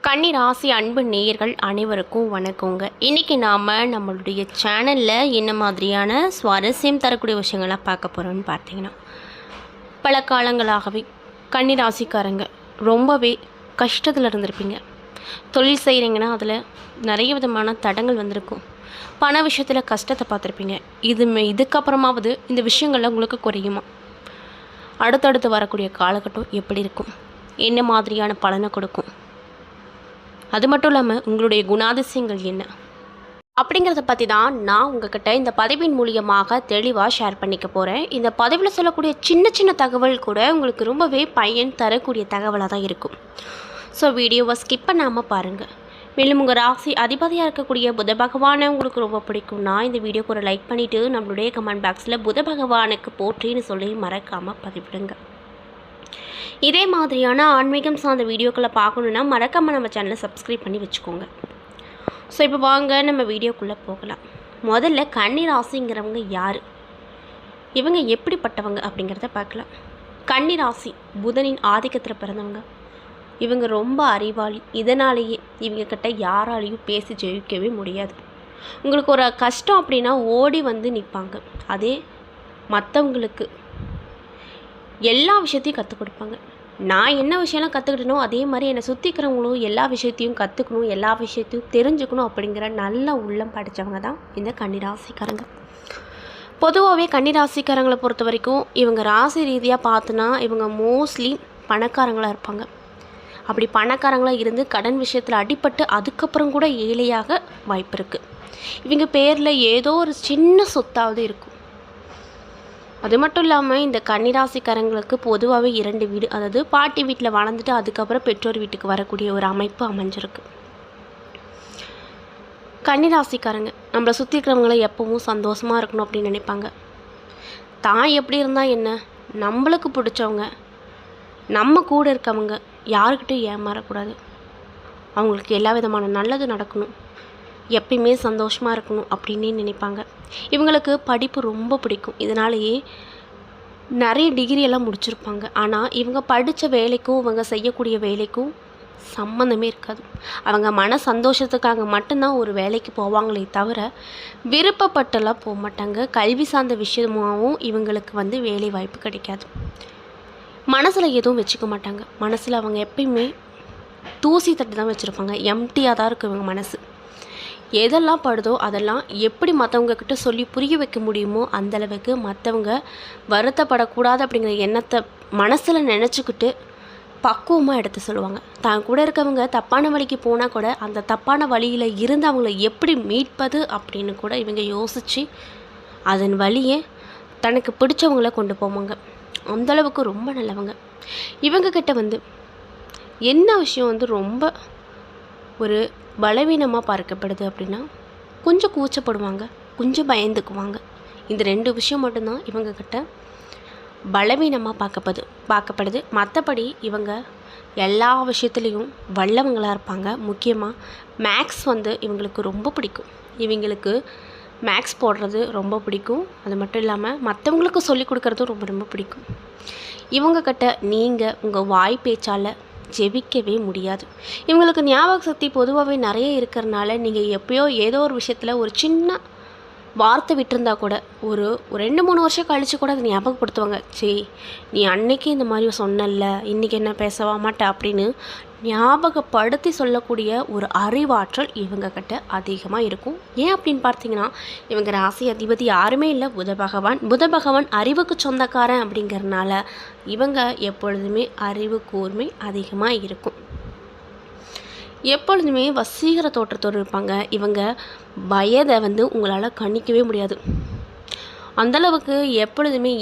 கன்னி ராசி அன்பு நேயர்கள் அனைவருக்கும் வணக்கங்க. இன்றைக்கி நாம் நம்மளுடைய சேனலில் என்ன மாதிரியான சுவாரஸ்யம் தரக்கூடிய விஷயங்கள்லாம் பார்க்க போகிறோம்னு பார்த்தீங்கன்னா, பல காலங்களாகவே கன்னி ராசிக்காரங்க ரொம்பவே கஷ்டத்தில் இருந்திருப்பீங்க. தொழில் செய்கிறீங்கன்னா அதில் நிறைய விதமான தடங்கள் வந்திருக்கும். பண விஷயத்தில் கஷ்டத்தை பார்த்துருப்பீங்க. இதுக்கப்புறமாவது இந்த விஷயங்கள்லாம் உங்களுக்கு குறையுமா? அடுத்தடுத்து வரக்கூடிய காலகட்டம் எப்படி இருக்கும்? என்ன மாதிரியான பலனை கொடுக்கும்? அது மட்டும் இல்லாமல் உங்களுடைய குணாதிசயங்கள் என்ன அப்படிங்கிறத பற்றி தான் நான் உங்ககிட்ட இந்த பதிவின் மூலியமாக தெளிவாக ஷேர் பண்ணிக்க போகிறேன். இந்த பதிவில் சொல்லக்கூடிய சின்ன சின்ன தகவல் கூட உங்களுக்கு ரொம்பவே பயன் தரக்கூடிய தகவலாக தான் இருக்கும். ஸோ வீடியோவை ஸ்கிப் பண்ணாமல் பாருங்கள். மேலும் உங்கள் ராசி அதிபதியாக இருக்கக்கூடிய புத பகவானை உங்களுக்கு ரொம்ப பிடிக்கும்னா இந்த வீடியோக்கு ஒரு லைக் பண்ணிவிட்டு நம்மளுடைய கமெண்ட் பாக்ஸில் புத பகவானுக்கு போற்றின்னு சொல்லி மறக்காமல் பதிவிடுங்க. இதே மாதிரியான ஆன்மீகம் சார்ந்த வீடியோக்களை பார்க்கணுன்னா மறக்காமல் நம்ம சேனலை சப்ஸ்கிரைப் பண்ணி வச்சுக்கோங்க. ஸோ இப்போ வாங்க நம்ம வீடியோக்குள்ளே போகலாம். முதல்ல கன்னி ராசிங்கிறவங்க யார், இவங்க எப்படிப்பட்டவங்க அப்படிங்கிறத பார்க்கலாம். கன்னி ராசி புதனின் ஆதிக்கத்தில் பிறந்தவங்க. இவங்க ரொம்ப அறிவாளி. இதனாலேயே இவங்கக்கிட்ட யாராலையும் பேசி ஜெயிக்கவே முடியாது. உங்களுக்கு ஒரு கஷ்டம் அப்படின்னா ஓடி வந்து நிற்பாங்க. அதே மற்றவங்களுக்கு எல்லா விஷயத்தையும் கற்றுக் கொடுப்பாங்க. நான் என்ன விஷயம்லாம் கற்றுக்கிட்டனோ அதே மாதிரி என்னை சுற்றிக்கிறவங்களும் எல்லா விஷயத்தையும் கற்றுக்கணும், எல்லா விஷயத்தையும் தெரிஞ்சுக்கணும் அப்படிங்கிற நல்ல உள்ளம் படித்தவங்க தான் இந்த கன்னிராசிக்காரங்க. பொதுவாகவே கன்னிராசிக்காரங்களை பொறுத்த வரைக்கும் இவங்க ராசி ரீதியாக பார்த்தோன்னா இவங்க மோஸ்ட்லி பணக்காரங்களாக இருப்பாங்க. அப்படி பணக்காரங்களாக இருந்து கடன் விஷயத்தில் அடிபட்டு அதுக்கப்புறம் கூட ஏழையாக வாய்ப்பு இருக்குது. இவங்க பேரில் ஏதோ ஒரு சின்ன சொத்தாவது இருக்கும். அது மட்டும் இல்லாமல் இந்த கன்னிராசிக்காரங்களுக்கு பொதுவாகவே 2 வீடு, அதாவது பாட்டி வீட்டில் வளர்ந்துட்டு அதுக்கப்புறம் பெற்றோர் வீட்டுக்கு வரக்கூடிய ஒரு அமைப்பு அமைஞ்சிருக்கு. கன்னிராசிக்காரங்க நம்மளை சுற்றி இருக்கிறவங்கள எப்பவும் சந்தோஷமாக இருக்கணும் அப்படின்னு நினைப்பாங்க. தான் எப்படி இருந்தால் என்ன, நம்மளுக்கு பிடிச்சவங்க நம்ம கூட இருக்கவங்க யாருக்கிட்டையும் ஏமாறக்கூடாது. அவங்களுக்கு எல்லா விதமான நல்லது நடக்கணும், எப்பயுமே சந்தோஷமாக இருக்கணும் அப்படின்னு நினைப்பாங்க. இவங்களுக்கு படிப்பு ரொம்ப பிடிக்கும். இதனாலேயே நிறைய டிகிரியெல்லாம் முடிச்சிருப்பாங்க. ஆனால் இவங்க படித்த வேலைக்கும் இவங்க செய்யக்கூடிய வேலைக்கும் சம்மந்தமே இருக்காது. அவங்க மன சந்தோஷத்துக்காக மட்டும்தான் ஒரு வேலைக்கு போவாங்களே தவிர விருப்பப்பட்டெல்லாம் போக மாட்டாங்க. கல்வி சார்ந்த விஷயமாகவும் இவங்களுக்கு வேலை வாய்ப்பு கிடைக்காது. மனசில் எதுவும் வச்சுக்க மாட்டாங்க. மனசில் அவங்க எப்பயுமே தூசி தட்டு தான் வச்சுருப்பாங்க. எம்டியாக தான் இருக்கும் இவங்க மனசு. எதெல்லாம் படுதோ அதெல்லாம் எப்படி மற்றவங்கக்கிட்ட சொல்லி புரிய வைக்க முடியுமோ அந்தளவுக்கு மற்றவங்க வருத்தப்படக்கூடாது அப்படிங்கிற எண்ணத்தை மனசில் நினச்சிக்கிட்டு பக்குவமாக எடுத்து சொல்லுவாங்க. தான் கூட இருக்கவங்க தப்பான வழிக்கு போனால் கூட அந்த தப்பான வழியில் இருந்து அவங்கள எப்படி மீட்பது அப்படின்னு கூட இவங்க யோசித்து அதன் வழியை தனக்கு பிடிச்சவங்கள கொண்டு போவாங்க. அந்தளவுக்கு ரொம்ப நல்லவங்க. இவங்கக்கிட்ட என்ன விஷயம் ரொம்ப ஒரு பலவீனமாக பார்க்கப்படுது அப்படின்னா கொஞ்சம் கூச்சப்படுவாங்க, கொஞ்சம் பயந்துக்குவாங்க. இந்த 2 விஷயம் மட்டும்தான் இவங்கக்கிட்ட பலவீனமாக பார்க்கப்படுது. மற்றபடி இவங்க எல்லா விஷயத்துலேயும் வல்லவங்களாக இருப்பாங்க. முக்கியமாக மேக்ஸ் இவங்களுக்கு ரொம்ப பிடிக்கும். இவங்களுக்கு மேக்ஸ் போடுறது ரொம்ப பிடிக்கும். அது மட்டும் இல்லாமல் மற்றவங்களுக்கு சொல்லிக் கொடுக்குறதும் ரொம்ப ரொம்ப பிடிக்கும். இவங்கக்கிட்ட நீங்கள் உங்கள் வாய் பேச்சால் ஜெபிக்கவே முடியாது. இவங்களுக்கு ஞாபக சக்தி பொதுவாகவே நிறைய இருக்கிறனால நீங்கள் எப்பயோ ஏதோ ஒரு விஷயத்தில் ஒரு சின்ன வார்த்தை விட்டுருந்தா கூட ஒரு 2-3 வருஷம் கழித்து கூட அதை ஞாபகப்படுத்துவாங்க. சரி, நீ அன்னைக்கு இந்த மாதிரி சொன்னல, இன்றைக்கி என்ன பேசவா மாட்டே அப்படின்னு ஞாபகப்படுத்தி சொல்லக்கூடிய ஒரு அறிவாற்றல் இவங்கக்கிட்ட அதிகமாக இருக்கும். ஏன் அப்படின்னு பார்த்தீங்கன்னா இவங்க ராசி அதிபதி யாருமே இல்லை, புத பகவான் அறிவுக்கு சொந்தக்காரன் அப்படிங்கிறதுனால இவங்க எப்பொழுதுமே அறிவு கூர்மை அதிகமாக இருக்கும். எப்பொழுதுமே வசீகர தோற்றத்தோடு இருப்பாங்க. இவங்க வயதை உங்களால் கணிக்கவே முடியாது. அந்தளவுக்கு எப்பொழுதுமே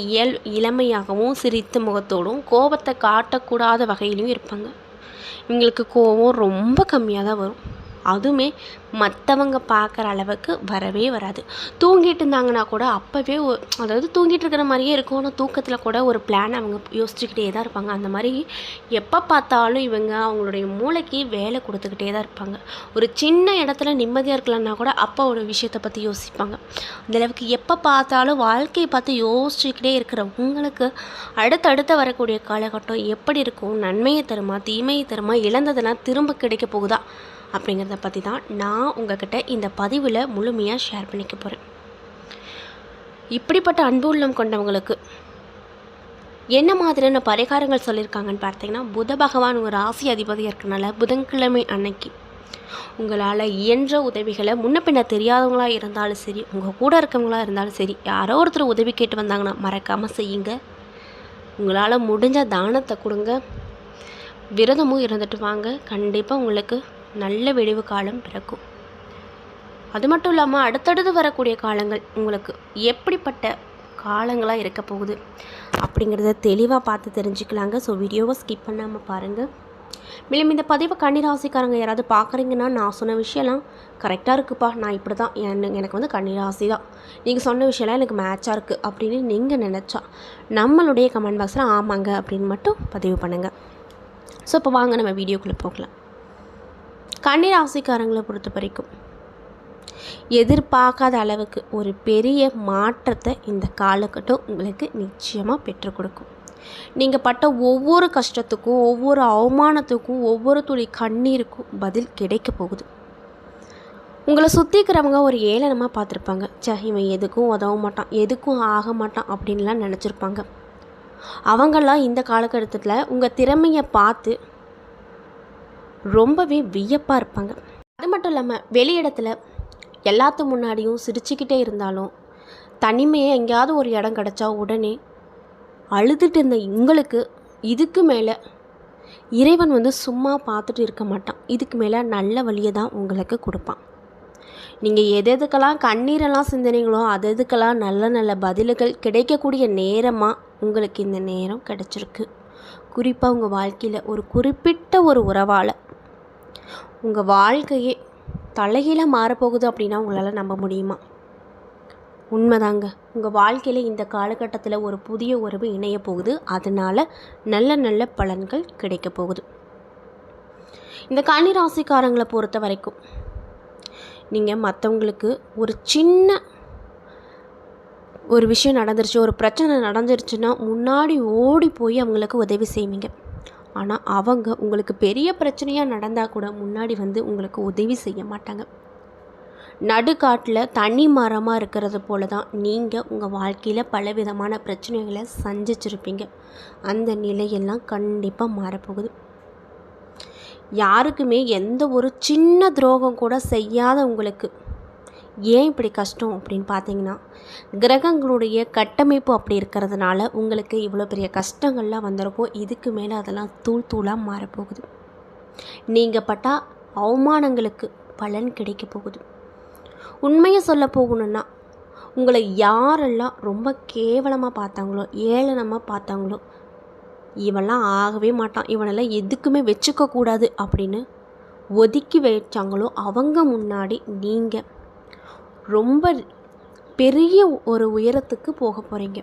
இளமையாகவும் சிரித்த முகத்தோடும் கோபத்தை காட்டக்கூடாத வகையிலையும் இருப்பாங்க. இவங்களுக்கு கோபம் ரொம்ப கம்மியாக தான் வரும். அதுவுமே மற்றவங்க பார்க்குற அளவுக்கு வரவே வராது. தூங்கிட்டு இருந்தாங்கன்னா கூட அப்போவே அதாவது தூங்கிட்டு இருக்கிற மாதிரியே இருக்கும். ஆனால் தூக்கத்தில் கூட ஒரு பிளான் அவங்க யோசிச்சுக்கிட்டே தான் இருப்பாங்க. அந்த மாதிரி எப்போ பார்த்தாலும் இவங்க அவங்களுடைய மூளைக்கு வேலை கொடுத்துக்கிட்டே தான் இருப்பாங்க. ஒரு சின்ன இடத்துல நிம்மதியாக இருக்கலாம்னா கூட அப்போ ஒரு விஷயத்தை பற்றி யோசிப்பாங்க. அந்தளவுக்கு எப்போ பார்த்தாலும் வாழ்க்கையை பார்த்து யோசிச்சுக்கிட்டே இருக்கிற உங்களுக்கு அடுத்தடுத்து வரக்கூடிய காலகட்டம் எப்படி இருக்கும்? நன்மையை தருமா, தீமையை தருமா, இழந்ததெல்லாம் திரும்ப கிடைக்க போகுதா அப்படிங்கிறத பற்றி தான் நான் உங்ககிட்ட இந்த பதிவில் முழுமையாக ஷேர் பண்ணிக்க போகிறேன். இப்படிப்பட்ட அன்பு உள்ளம் கொண்டவங்களுக்கு என்ன மாதிரியான பரிகாரங்கள் சொல்லியிருக்காங்கன்னு பார்த்தீங்கன்னா, புத பகவான் ஒரு ராசி அதிபதியாக இருக்கனால புதன்கிழமை அன்னைக்கு உங்களால் இயன்ற உதவிகளை முன்ன பின்ன தெரியாதவங்களாக இருந்தாலும் சரி, உங்கள் கூட இருக்கவங்களாக இருந்தாலும் சரி, யாரோ ஒருத்தர் உதவி கேட்டு வந்தாங்கன்னா மறக்காமல் செய்யுங்க. உங்களால் முடிஞ்ச தானத்தை கொடுங்க. விரதமும் இருந்துட்டு வாங்க. கண்டிப்பாக உங்களுக்கு நல்ல விடிவு காலம் பிறக்கும். அது மட்டும் இல்லாமல் அடுத்தடுத்து வரக்கூடிய காலங்கள் உங்களுக்கு எப்படிப்பட்ட காலங்களாக இருக்க போகுது அப்படிங்கிறத தெளிவாக பார்த்து தெரிஞ்சுக்கலாங்க. ஸோ வீடியோவை ஸ்கிப் பண்ணாமல் பாருங்கள். மேலும் இந்த பதிவை கன்னிராசிக்காரங்க யாராவது பார்க்குறீங்கன்னா, நான் சொன்ன விஷயம்லாம் கரெக்டாக இருக்குப்பா, நான் இப்படி தான் எனக்கு வந்து கன்னிராசி தான், நீங்கள் சொன்ன விஷயம்லாம் எனக்கு மேட்சாக இருக்குது அப்படின்னு நீங்கள் நினச்சா நம்மளுடைய கமெண்ட் பாக்ஸில் ஆமாங்க அப்படின்னு மட்டும் பதிவு பண்ணுங்கள். ஸோ இப்போ வாங்க நம்ம வீடியோக்குள்ளே போகலாம். கன்னிராசிக்காரங்களை பொறுத்த வரைக்கும் எதிர்பார்க்காத அளவுக்கு ஒரு பெரிய மாற்றத்தை இந்த காலகட்டம் உங்களுக்கு நிச்சயமாக பெற்றுக் கொடுக்கும். நீங்கள் பட்ட ஒவ்வொரு கஷ்டத்துக்கும், ஒவ்வொரு அவமானத்துக்கும், ஒவ்வொரு துளி கண்ணீருக்கும் பதில் கிடைக்க போகுது. உங்களை சுற்றிக்கிறவங்க ஒரு ஏளனமாக பார்த்துருப்பாங்க. இவன் எதுக்கும் உதவ மாட்டான், எதுக்கும் ஆக மாட்டான் அப்படின்லாம் நினச்சிருப்பாங்க. அவங்கெல்லாம் இந்த காலகட்டத்தில் உங்கள் திறமையை பார்த்து ரொம்பவே வியப்பாக இருப்பாங்க. அது மட்டும் இல்லாமல் வெளியிடத்தில் எல்லாத்து முன்னாடியும் சிரிச்சுக்கிட்டே இருந்தாலும், தனிமையே எங்கேயாவது ஒரு இடம் கிடச்சா உடனே அழுதுட்டு இருந்த உங்களுக்கு இதுக்கு மேலே இறைவன் வந்து சும்மா பார்த்துட்டு இருக்க மாட்டான். இதுக்கு மேலே நல்ல வழியை தான் உங்களுக்கு கொடுப்பான். நீங்கள் எதுக்கெல்லாம் கண்ணீரெல்லாம் சிந்தனைகளோ அதுக்கெல்லாம் நல்ல நல்ல பதில்கள் கிடைக்கக்கூடிய நேரமாக உங்களுக்கு இந்த நேரம் கிடச்சிருக்கு. குறிப்பாக உங்கள் வாழ்க்கையில் ஒரு குறிப்பிட்ட ஒரு உறவால் உங்கள் வாழ்க்கையே தலைகீழாக மாறப்போகுது அப்படின்னா உங்களால் நம்ப முடியுமா? உண்மைதாங்க. உங்கள் வாழ்க்கையில் இந்த காலகட்டத்தில் ஒரு புதிய உறவு இணைய போகுது. அதனால் நல்ல நல்ல பலன்கள் கிடைக்க போகுது. இந்த கன்னிராசிக்காரங்களை பொறுத்த வரைக்கும் நீங்கள் மற்றவங்களுக்கு ஒரு சின்ன ஒரு விஷயம் நடந்துருச்சு, ஒரு பிரச்சனை நடந்துருச்சுன்னா முன்னாடி ஓடி போய் அவங்களுக்கு உதவி செய்வீங்க. ஆனால் அவங்க உங்களுக்கு பெரிய பிரச்சனையாக நடந்தால் கூட முன்னாடி வந்து உங்களுக்கு உதவி செய்ய மாட்டாங்க. நடுக்காட்டில் தனி மரமாக இருக்கிறது போல தான் நீங்கள் உங்கள் வாழ்க்கையில் பலவிதமான பிரச்சனைகளை சந்திச்சிருப்பீங்க. அந்த நிலையெல்லாம் கண்டிப்பாக மாறப்போகுது. யாருக்குமே எந்த ஒரு சின்ன துரோகம் கூட செய்யாத உங்களுக்கு ஏன் இப்படி கஷ்டம் அப்படின்னு பார்த்தீங்கன்னா, கிரகங்களுடைய கட்டமைப்பு அப்படி இருக்கிறதுனால உங்களுக்கு இவ்வளோ பெரிய கஷ்டங்கள்லாம் வந்திருக்கும். இதுக்கு மேலே அதெல்லாம் தூள் தூளாக மாறப்போகுது. நீங்கள் பட்ட அவமானங்களுக்கு பலன் கிடைக்க போகுது. உண்மையை சொல்ல போகணுன்னா, உங்களை யாரெல்லாம் ரொம்ப கேவலமாக பார்த்தாங்களோ, ஏளனமாக பார்த்தாங்களோ, இவெல்லாம் ஆகவே மாட்டான், இவனெல்லாம் எதுக்குமே வச்சுக்கக்கூடாது அப்படின்னு ஒதுக்கி வச்சாங்களோ அவங்க முன்னாடி நீங்கள் ரொம்ப பெரிய ஒரு உயரத்துக்கு போக போகிறீங்க.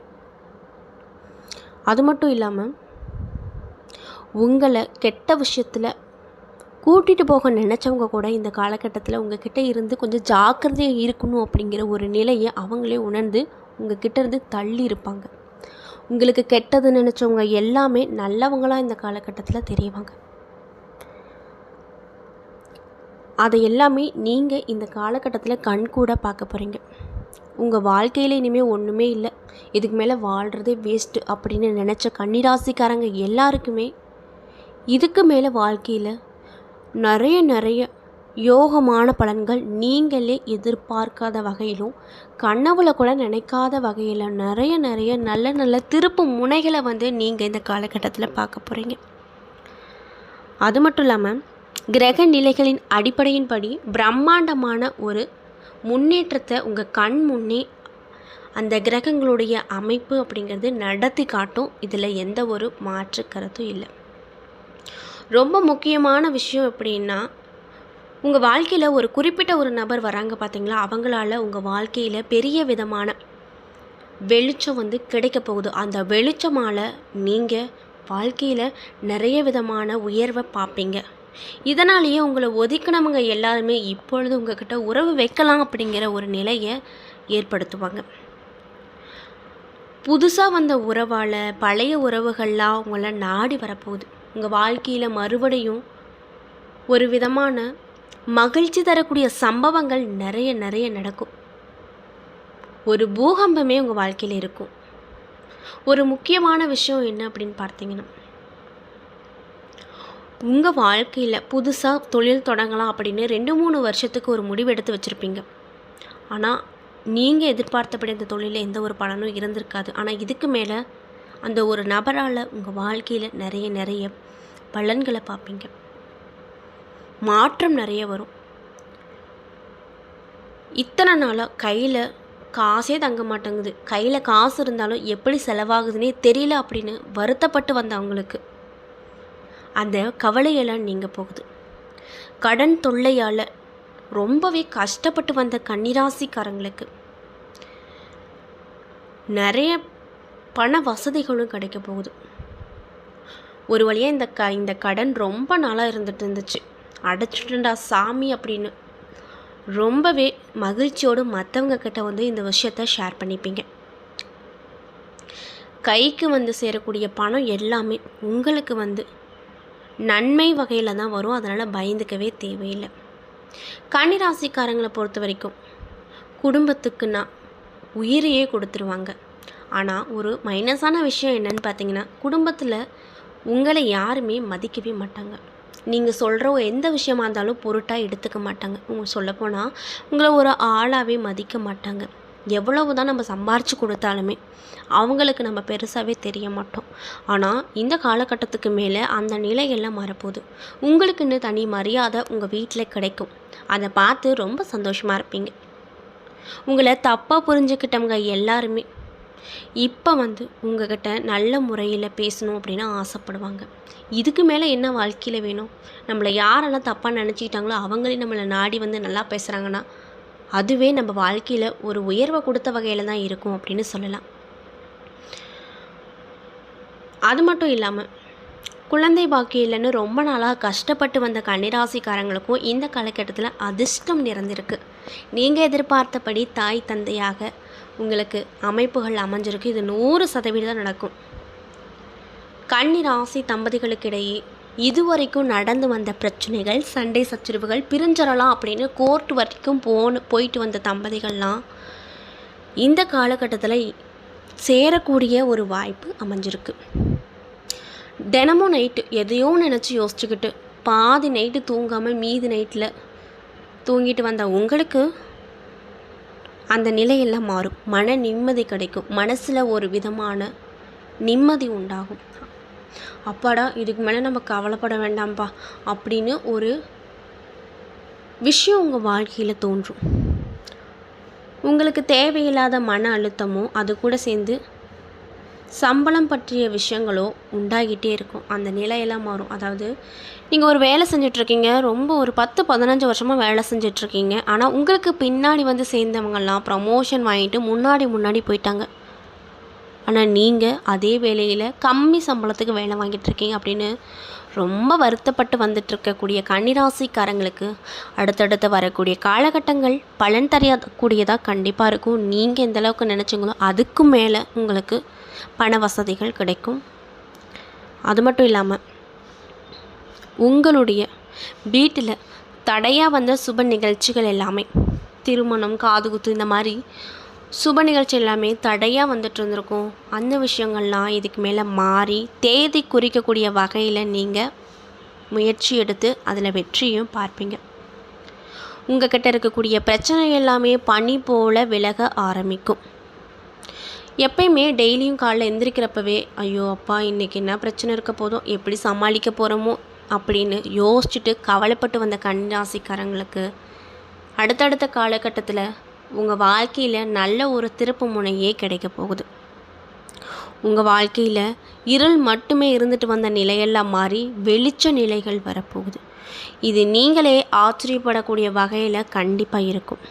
அது மட்டும் இல்லாமல் உங்களை கெட்ட விஷயத்தில் கூட்டிகிட்டு போக நினச்சவங்க கூட இந்த காலகட்டத்தில் உங்ககிட்ட இருந்து கொஞ்சம் ஜாக்கிரதையாக இருக்கணும் அப்படிங்கிற ஒரு நிலையை அவங்களே உணர்ந்து உங்ககிட்ட இருந்து தள்ளி இருப்பாங்க. உங்களுக்கு கெட்டது நினச்சவங்க எல்லாமே நல்லவங்களாக இந்த காலகட்டத்தில் தெரியவாங்க. அதை எல்லாமே நீங்கள் இந்த காலகட்டத்தில் கண்கூட பார்க்க போகிறீங்க. உங்கள் வாழ்க்கையில் இனிமேல் ஒன்றுமே இல்லை, இதுக்கு மேலே வாழ்கிறதே வேஸ்ட்டு அப்படின்னு நினச்ச கன்னிராசிக்காரங்க எல்லாருக்குமே இதுக்கு மேலே வாழ்க்கையில் நிறைய யோகமான பலன்கள் நீங்களே எதிர்பார்க்காத வகையிலும் கனவுல கூட நினைக்காத வகையில் நிறைய நல்ல நல்ல திருப்பு முனைகளை வந்து நீங்கள் இந்த காலகட்டத்தில் பார்க்க போகிறீங்க. அது மட்டும் இல்லாமல் கிரக நிலைகளின் அடிப்படையின்படி பிரம்மாண்டமான ஒரு முன்னேற்றத்தை உங்கள் கண் முன்னே அந்த கிரகங்களுடைய அமைப்பு அப்படிங்கிறது நடத்தி காட்டும். இதில் எந்த ஒரு மாற்று கருத்தும் இல்லை. ரொம்ப முக்கியமான விஷயம் எப்படின்னா, உங்கள் வாழ்க்கையில் ஒரு குறிப்பிட்ட ஒரு நபர் வராங்க பார்த்தீங்களா, அவங்களால உங்கள் வாழ்க்கையில் பெரிய விதமான வெளிச்சம் கிடைக்க போகுது. அந்த வெளிச்சமால் நீங்கள் வாழ்க்கையில் நிறைய விதமான உயர்வை பார்ப்பீங்க. இதனாலேயே உங்களை ஒதுக்கினவங்க எல்லாருமே இப்பொழுது உங்ககிட்ட உறவு வைக்கலாம் அப்படிங்கிற ஒரு நிலையை ஏற்படுத்துவாங்க. புதுசாக வந்த உறவால் பழைய உறவுகள்லாம் உங்களை நாடி வரப்போகுது. உங்கள் வாழ்க்கையில் மறுபடியும் ஒரு விதமான மகிழ்ச்சி தரக்கூடிய சம்பவங்கள் நிறைய நிறைய நடக்கும். ஒரு பூகம்பமே உங்கள் வாழ்க்கையில் இருக்கும். ஒரு முக்கியமான விஷயம் என்ன அப்படின்னு பார்த்தீங்கன்னா, உங்கள் வாழ்க்கையில் புதுசாக தொழில் தொடங்கலாம் அப்படின்னு 2-3 வருஷத்துக்கு ஒரு முடிவு எடுத்து வச்சுருப்பீங்க. ஆனால் நீங்கள் எதிர்பார்த்தபடி அந்த தொழிலில் எந்த ஒரு பலனும் இருந்திருக்காது. ஆனால் இதுக்கு மேலே அந்த ஒரு நபரால் உங்கள் வாழ்க்கையில் நிறைய நிறைய பலன்களை பார்ப்பீங்க. மாற்றம் நிறைய வரும். இத்தனை நாளாக கையில் காசே தங்க மாட்டேங்குது, கையில் காசு இருந்தாலும் எப்படி செலவாகுதுன்னே தெரியல அப்படின்னு வருத்தப்பட்டு வந்தவங்களுக்கு அந்த கவலையெல்லாம் நீங்கள் போகுது. கடன் தொல்லையால் ரொம்பவே கஷ்டப்பட்டு வந்த கன்னிராசிக்காரங்களுக்கு நிறைய பண வசதிகளும் கிடைக்க போகுது. ஒரு வழியாக இந்த கடன் ரொம்ப நாளாக இருந்துச்சு, அடைச்சிட்டுண்டா சாமி அப்படின்னு ரொம்பவே மகிழ்ச்சியோடு மற்றவங்க கிட்ட இந்த விஷயத்த ஷேர் பண்ணிப்பீங்க. கைக்கு சேரக்கூடிய பணம் எல்லாமே உங்களுக்கு நன்மை வகையில் தான் வரும். அதனால் பயந்துக்கவே தேவையில்லை. கன்னிராசிக்காரங்களை பொறுத்த வரைக்கும் குடும்பத்துக்குன்னா உயிரையே கொடுத்துருவாங்க. ஆனால் ஒரு மைனஸான விஷயம் என்னன்னு பார்த்தீங்கன்னா, குடும்பத்தில் உங்களை யாருமே மதிக்கவே மாட்டாங்க. நீங்கள் சொல்கிற எந்த விஷயமா இருந்தாலும் பொருட்டாக எடுத்துக்க மாட்டாங்க. சொல்லப்போனால் உங்களை ஒரு ஆளாகவே மதிக்க மாட்டாங்க. எவ்வளவு தான் நம்ம சம்பாரித்து கொடுத்தாலுமே அவங்களுக்கு நம்ம பெருசாகவே தெரிய மாட்டோம். ஆனால் இந்த காலகட்டத்துக்கு மேலே அந்த நிலையெல்லாம் மாறப்போகுது. உங்களுக்குன்னு தனி மரியாதை உங்கள் வீட்டில் கிடைக்கும். அதை பார்த்து ரொம்ப சந்தோஷமாக இருப்பீங்க. உங்களை தப்பாக புரிஞ்சுக்கிட்டவங்க எல்லாருமே இப்போ உங்ககிட்ட நல்ல முறையில் பேசணும் அப்படின்னு ஆசைப்படுவாங்க. இதுக்கு மேலே என்ன வாழ்க்கையில் வேணும்? நம்மளை யாரெல்லாம் தப்பாக நினச்சிக்கிட்டாங்களோ அவங்களே நம்மளை நாடி நல்லா பேசுகிறாங்கன்னா அதுவே நம்ம வாழ்க்கையில் ஒரு உயர்வை கொடுத்த வகையில் தான் இருக்கும் அப்படின்னு சொல்லலாம். அது மட்டும் இல்லாமல் குழந்தை பாக்கியம் இல்லைன்னு ரொம்ப நாளாக கஷ்டப்பட்டு வந்த கன்னிராசிக்காரங்களுக்கும் இந்த காலகட்டத்தில் அதிர்ஷ்டம் நிறைந்திருக்கு. நீங்கள் எதிர்பார்த்தபடி தாய் தந்தையாக உங்களுக்கு அமைப்புகள் அமைஞ்சிருக்கு. இது 100% நடக்கும். கன்னிராசி தம்பதிகளுக்கிடையே இதுவரைக்கும் நடந்து வந்த பிரச்சனைகள், சண்டை சச்சரவுகள், பிரிஞ்சிடலாம் அப்படின்னு கோர்ட் வரைக்கும் போயிட்டு வந்த தம்பதிகள்லாம் இந்த காலகட்டத்தில் சேரக்கூடிய ஒரு வாய்ப்பு அமைஞ்சிருக்கு. தினமும் நைட்டு எதையோ நினச்சி யோசிச்சுக்கிட்டு பாதி நைட்டு தூங்காமல் மீதி நைட்டில் தூங்கிட்டு வந்த உங்களுக்கு அந்த நிலையெல்லாம் மாறும். மன நிம்மதி கிடைக்கும். மனசில் ஒரு விதமான நிம்மதி உண்டாகும். அப்பாடா, இதுக்கு மேலே நம்ம கவலைப்பட வேண்டாம்ப்பா அப்படின்னு ஒரு விஷயம் உங்கள் வாழ்க்கையில் தோன்றும். உங்களுக்கு தேவையில்லாத மன அழுத்தமோ அது கூட சேர்ந்து சம்பளம் பற்றிய விஷயங்களோ உண்டாகிட்டே இருக்கும். அந்த நிலையெல்லாம் மாறும். அதாவது நீங்கள் ஒரு வேலை செஞ்சிட்ருக்கீங்க, ரொம்ப ஒரு 10-15 வருஷமாக வேலை செஞ்சிட்ருக்கீங்க. ஆனால் உங்களுக்கு பின்னாடி சேர்ந்தவங்கெல்லாம் ப்ரமோஷன் வாங்கிட்டு முன்னாடி போயிட்டாங்க. ஆனால் நீங்கள் அதே வேலையில் கம்மி சம்பளத்துக்கு வேலை வாங்கிட்டுருக்கீங்க அப்படின்னு ரொம்ப வருத்தப்பட்டு வந்துட்டுருக்கக்கூடிய கன்னிராசிக்காரங்களுக்கு அடுத்தடுத்து வரக்கூடிய காலகட்டங்கள் பலன் தரக்கூடியதாக கண்டிப்பாக இருக்கும். நீங்கள் எந்த அளவுக்கு நினச்சிங்களோ அதுக்கும் மேலே உங்களுக்கு பண வசதிகள் கிடைக்கும். அது மட்டும் இல்லாமல் உங்களுடைய வீட்டில் தடையாக வந்த சுப நிகழ்ச்சிகள் எல்லாமே, திருமணம், காதுகுத்து, இந்த மாதிரி சுப நிகழ்ச்சி எல்லாமே தடையாக வந்துட்டு இருந்திருக்கும். அந்த விஷயங்கள்லாம் இதுக்கு மேலே மாறி தேதி குறிக்கக்கூடிய வகையில் நீங்கள் முயற்சி எடுத்து அதில் வெற்றியும் பார்ப்பீங்க. உங்கள் கிட்ட இருக்கக்கூடிய பிரச்சனை எல்லாமே பனி போல் விலக ஆரம்பிக்கும். எப்பயுமே டெய்லியும் காலைல எந்திரிக்கிறப்பவே ஐயோ அப்பா இன்றைக்கி என்ன பிரச்சனை இருக்க போதும், எப்படி சமாளிக்க போகிறோமோ அப்படின்னு யோசிச்சுட்டு கவலைப்பட்டு வந்த கன்னிராசிக்காரங்களுக்கு அடுத்தடுத்த காலகட்டத்தில் உங்கள் வாழ்க்கையில் நல்ல ஒரு திருப்பு முனையே கிடைக்க போகுது. உங்கள் வாழ்க்கையில் இருள் மட்டுமே இருந்துட்டு வந்த நிலையெல்லாம் மாறி வெளிச்ச நிலைகள் வரப்போகுது. இது நீங்களே ஆச்சரியப்படக்கூடிய வகையில் கண்டிப்பாக இருக்கும்.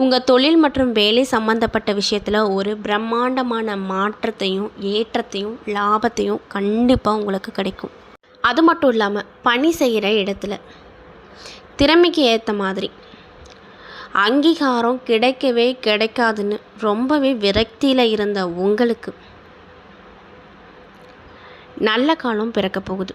உங்கள் தொழில் மற்றும் வேலை சம்பந்தப்பட்ட விஷயத்தில் ஒரு பிரம்மாண்டமான மாற்றத்தையும் ஏற்றத்தையும் லாபத்தையும் கண்டிப்பாக உங்களுக்கு கிடைக்கும். அது மட்டும் இல்லாமல் பணி செய்கிற இடத்துல திறமைக்கு ஏற்ற மாதிரி அங்கீகாரம் கிடைக்கவே கிடைக்காதுன்னு ரொம்பவே விரக்தியில் இருந்த உங்களுக்கு நல்ல காலம் பிறக்க போகுது.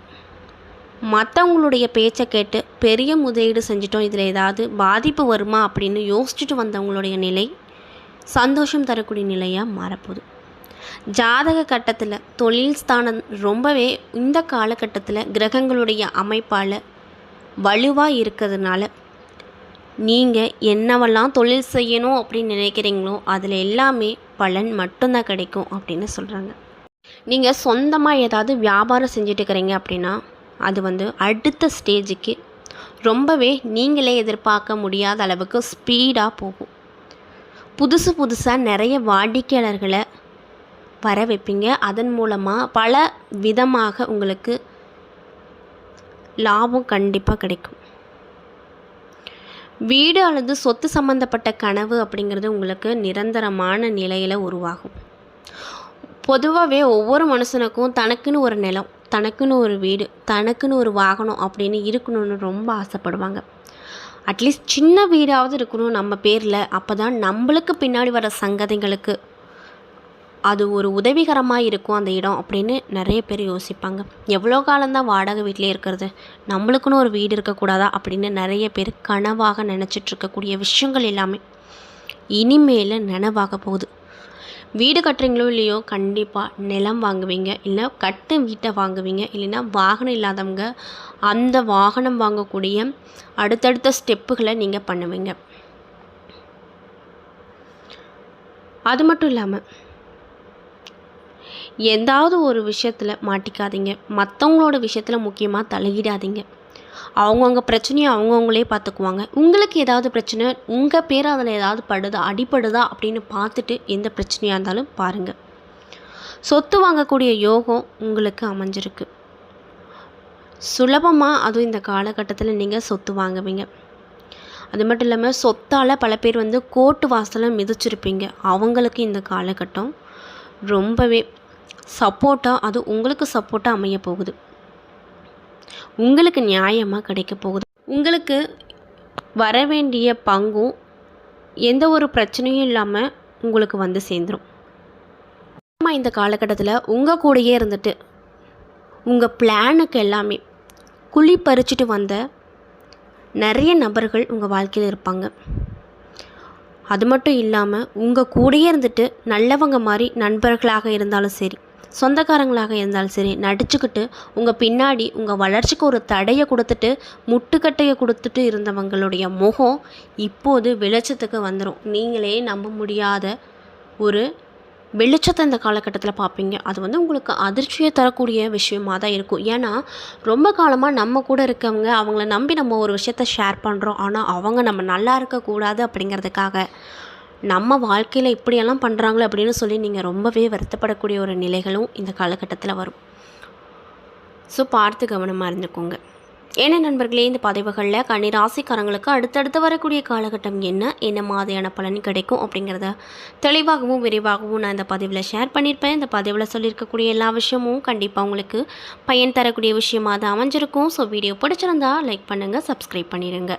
மற்றவங்களுடைய பேச்சை கேட்டு பெரிய முதலீடு செஞ்சிட்டோம், இதில் ஏதாவது பாதிப்பு வருமா அப்படின்னு யோசிச்சுட்டு வந்தவங்களுடைய நிலை சந்தோஷம் தரக்கூடிய நிலையாக மாறப்போகுது. ஜாதக கட்டத்தில் தொழில் ஸ்தானம் ரொம்பவே இந்த காலகட்டத்தில் கிரகங்களுடைய அமைப்பால் வலுவாக இருக்கிறதுனால நீங்கள் என்னவெல்லாம் தொழில் செய்யணும் அப்படின்னு நினைக்கிறீங்களோ அதில் எல்லாமே பலன் மட்டும்தான் கிடைக்கும் அப்படின்னு சொல்கிறாங்க. நீங்கள் சொந்தமாக ஏதாவது வியாபாரம் செஞ்சுட்டு இருக்கிறீங்க அப்படின்னா அது அடுத்த ஸ்டேஜுக்கு ரொம்பவே நீங்களே எதிர்பார்க்க முடியாத அளவுக்கு ஸ்பீடாக போகும். புதுசாக நிறைய வாடிக்கையாளர்களை வர வைப்பீங்க. அதன் மூலமாக பல விதமாக உங்களுக்கு லாபம் கண்டிப்பாக கிடைக்கும். வீடு அல்லது சொத்து சம்பந்தப்பட்ட கனவு அப்படிங்கிறது உங்களுக்கு நிரந்தரமான நிலையில் உருவாகும். பொதுவாகவே ஒவ்வொரு மனுஷனுக்கும் தனக்குன்னு ஒரு நிலம், தனக்குன்னு ஒரு வீடு, தனக்குன்னு ஒரு வாகனம் அப்படின்னு இருக்கணும்னு ரொம்ப ஆசைப்படுவாங்க. அட்லீஸ்ட் சின்ன வீடாவது இருக்கணும் நம்ம பேரில். அப்போ தான் நம்மளுக்கு பின்னாடி வர சங்கதிகளுக்கு அது ஒரு உதவிகரமாக இருக்கும் அந்த இடம் அப்படின்னு நிறைய பேர் யோசிப்பாங்க. எவ்வளோ காலம்தான் வாடகை வீட்டிலே இருக்கிறது, நம்மளுக்குன்னு ஒரு வீடு இருக்கக்கூடாதா அப்படின்னு நிறைய பேர் கனவாக நினச்சிட்டு இருக்கக்கூடிய விஷயங்கள் எல்லாமே இனிமேல் நினைவாக போகுது. வீடு கட்டுறீங்களோ இல்லையோ கண்டிப்பாக நிலம் வாங்குவீங்க, இல்லை கட்டு வீட்டை வாங்குவீங்க, இல்லைன்னா வாகனம் இல்லாதவங்க அந்த வாகனம் வாங்கக்கூடிய அடுத்தடுத்த ஸ்டெப்புகளை நீங்கள் பண்ணுவீங்க. அது மட்டும் இல்லாமல் ஏதாவது ஒரு விஷயத்தில் மாட்டிக்காதீங்க. மற்றவங்களோட விஷயத்தில் முக்கியமாக தலையிடாதீங்க. அவங்கவுங்க பிரச்சனையை அவங்கவுங்களே பார்த்துக்குவாங்க. உங்களுக்கு ஏதாவது பிரச்சனை உங்கள் பேர் அதில் ஏதாவது அடிப்படுதா அப்படின்னு பார்த்துட்டு எந்த பிரச்சனையாக இருந்தாலும் பாருங்கள். சொத்து வாங்கக்கூடிய யோகம் உங்களுக்கு அமைஞ்சிருக்கு. சுலபமாக அதுவும் இந்த காலகட்டத்தில் நீங்கள் சொத்து வாங்குவீங்க. அது மட்டும் இல்லாமல் சொத்தால் பல பேர் கோர்ட்டு வாசலை மிதிச்சிருப்பீங்க. அவங்களுக்கு இந்த காலகட்டம் ரொம்பவே சப்போர்ட்டாக, அது உங்களுக்கு சப்போர்ட்டாக அமைய போகுது. உங்களுக்கு நியாயமாக கிடைக்க போகுது. உங்களுக்கு வர வேண்டிய பங்கும் எந்த ஒரு பிரச்சனையும் இல்லாமல் உங்களுக்கு சேர்ந்துடும். இந்த காலகட்டத்தில் உங்கள் கூடயே இருந்துட்டு உங்கள் பிளானுக்கு எல்லாமே குழி பறிச்சுட்டு வந்த நிறைய நபர்கள் உங்கள் வாழ்க்கையில் இருப்பாங்க. அது மட்டும் இல்லாமல் உங்கள் கூடயே இருந்துட்டு நல்லவங்க மாதிரி நண்பர்களாக இருந்தாலும் சரி, சொந்தக்காரங்களாக இருந்தாலும் சரி, நடிச்சுக்கிட்டு உங்கள் பின்னாடி உங்கள் வளர்ச்சிக்கு ஒரு தடையை கொடுத்துட்டு முட்டுக்கட்டையை கொடுத்துட்டு இருந்தவங்களுடைய முகம் இப்போது வெளிச்சத்துக்கு வந்துடும். நீங்களே நம்ப முடியாத ஒரு வெளிச்சத்தை இந்த காலகட்டத்தில் பார்ப்பீங்க. அது உங்களுக்கு அதிர்ச்சியை தரக்கூடிய விஷயமாக தான் இருக்கும். ஏன்னா ரொம்ப காலமாக நம்ம கூட இருக்கவங்க, அவங்கள நம்பி நம்ம ஒரு விஷயத்த ஷேர் பண்ணுறோம். ஆனால் அவங்க நம்ம நல்லா இருக்கக்கூடாது அப்படிங்கிறதுக்காக நம்ம வாழ்க்கையில் இப்படியெல்லாம் பண்ணுறாங்களே அப்படின்னு சொல்லி நீங்கள் ரொம்பவே வருத்தப்படக்கூடிய ஒரு நிலைகளும் இந்த காலகட்டத்தில் வரும். ஸோ பார்த்து கவனமாக இருந்துக்கோங்க. ஏன்னா நண்பர்களே, இந்த பதிவுகளில் கன்னிராசிக்காரங்களுக்கு அடுத்தடுத்து வரக்கூடிய காலகட்டம் என்ன மாதிரியான பலன் கிடைக்கும் அப்படிங்கிறத தெளிவாகவும் விரிவாகவும் நான் இந்த பதிவில் ஷேர் பண்ணியிருப்பேன். இந்த பதிவில் சொல்லியிருக்கக்கூடிய எல்லா விஷயமும் கண்டிப்பாக உங்களுக்கு பயன் தரக்கூடிய விஷயமாக தான் அமைஞ்சிருக்கும். ஸோ வீடியோ பிடிச்சிருந்தா லைக் பண்ணுங்கள், சப்ஸ்கிரைப் பண்ணிடுங்க.